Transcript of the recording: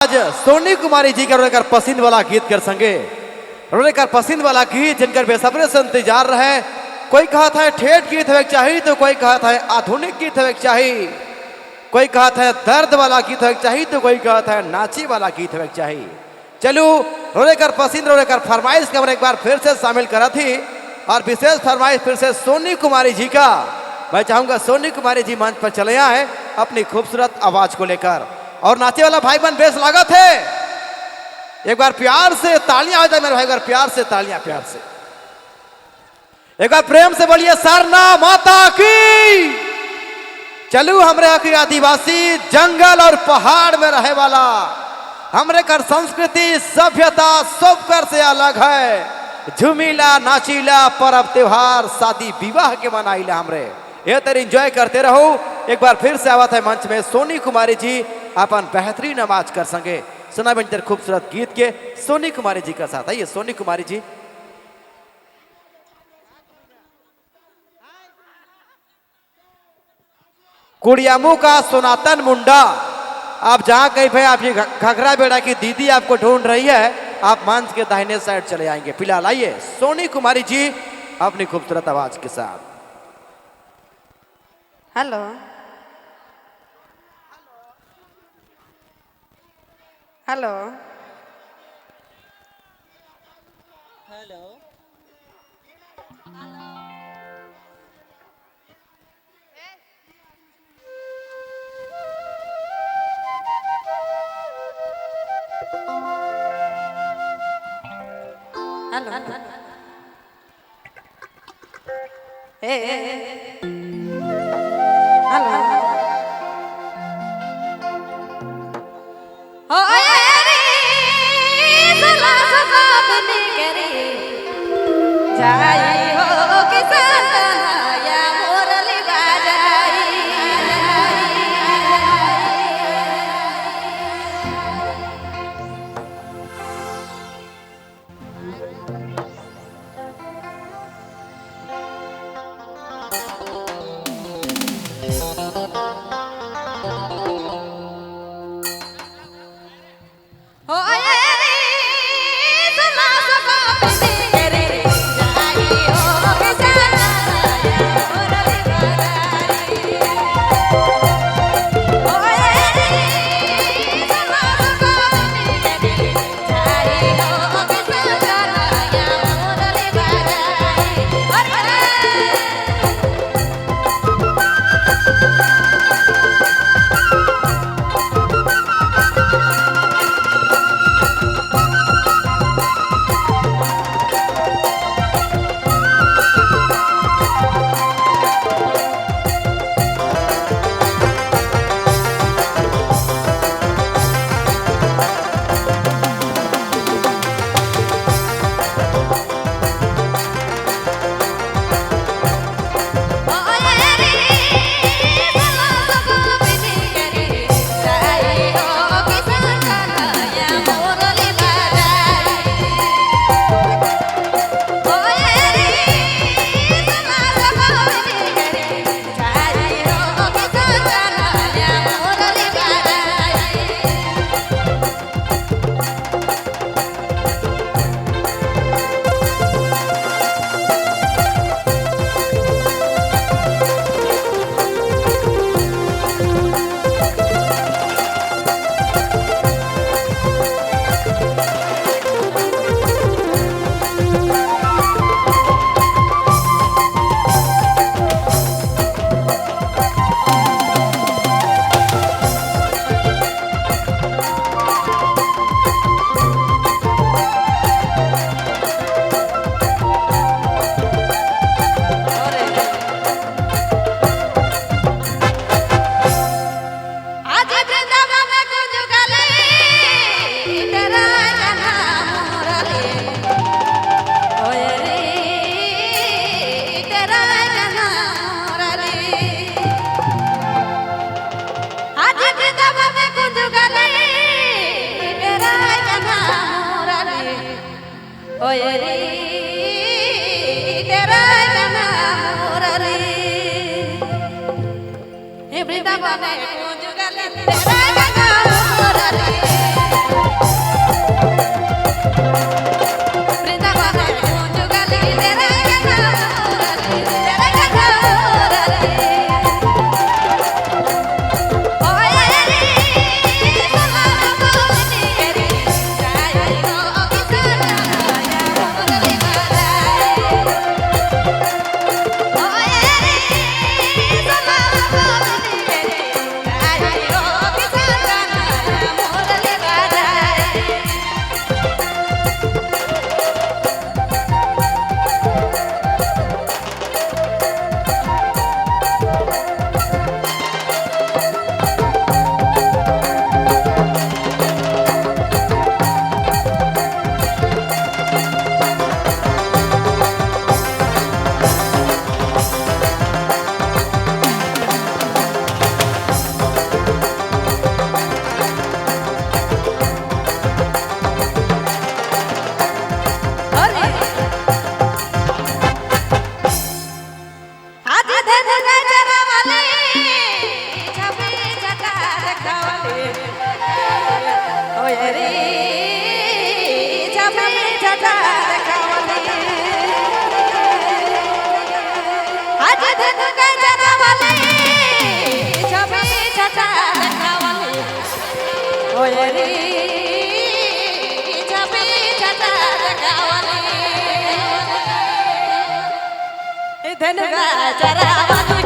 आज सोनी कुमारी जी का रोकर पसंद वाला गीत कर संगे रोकर पसंद वाला गीत जिनकर बेसब्री से इंतजार रहे। कोई कहा था ठेठ गीत है चाहिए तो कोई कहा था आधुनिक गीत है चाहिए, कोई कहा था दर्द वाला गीत है चाहिए तो कोई कहा था नाची वाला गीत है चाहिए। चलो रोकर पसंद रोकर फरमाइश का एक बार फिर से शामिल करा थी और विशेष फरमाइश फिर से सोनी कुमारी जी का। मैं चाहूंगा सोनी कुमारी जी मंच पर चले आए अपनी खूबसूरत आवाज को लेकर और नाचे वाला भाई बन बेस लगा थे। एक बार प्यार से तालियां आ जाए मेरे भाई, एक बार प्यार से तालियां, प्यार से एक बार प्रेम से बोलिए सरना माता की। चलू हमरे की आदिवासी जंगल और पहाड़ में रहे वाला हमरे कर संस्कृति सभ्यता सब कर से अलग है। झुमीला नाचीला पर्व त्योहार शादी विवाह के मनाइला हमरे ये तेरे एंजॉय करते रहो। एक बार फिर से आवत है मंच में सोनी कुमारी जी अपन बेहतरीन आवाज कर संगे सुना बेंटर खूबसूरत गीत के सोनी कुमारी जी का साथ। आइए सोनी कुमारी जी। कुड़ियामू का सनातन मुंडा, आप जहां कहीं भाई आप ये घघरा बेड़ा की दीदी आपको ढूंढ रही है, आप मंच के दाहिने साइड चले आएंगे। फिलहाल आइए सोनी कुमारी जी अपनी खूबसूरत आवाज के साथ। Hello hello hello hello hello हो रे सला सदा बने करे जाई हो किसान या मोरली बाजाई। हो रे सला सदा बने करे जाई हो किसान या मोरली बाजाई। हो रे सला सदा बने करे जाई हो किसान या मोरली बाजाई। अरे ओए रे तेरा जना मोरली हे वृंदावन को जुगल तेरा जना मोरली। ઓય રે છબે છટા દેખાવલી આજ ધન કા જનાવલી છબે છટા દેખાવલી ઓય રે છબે છટા દેખાવલી ધન કા ચરાવલી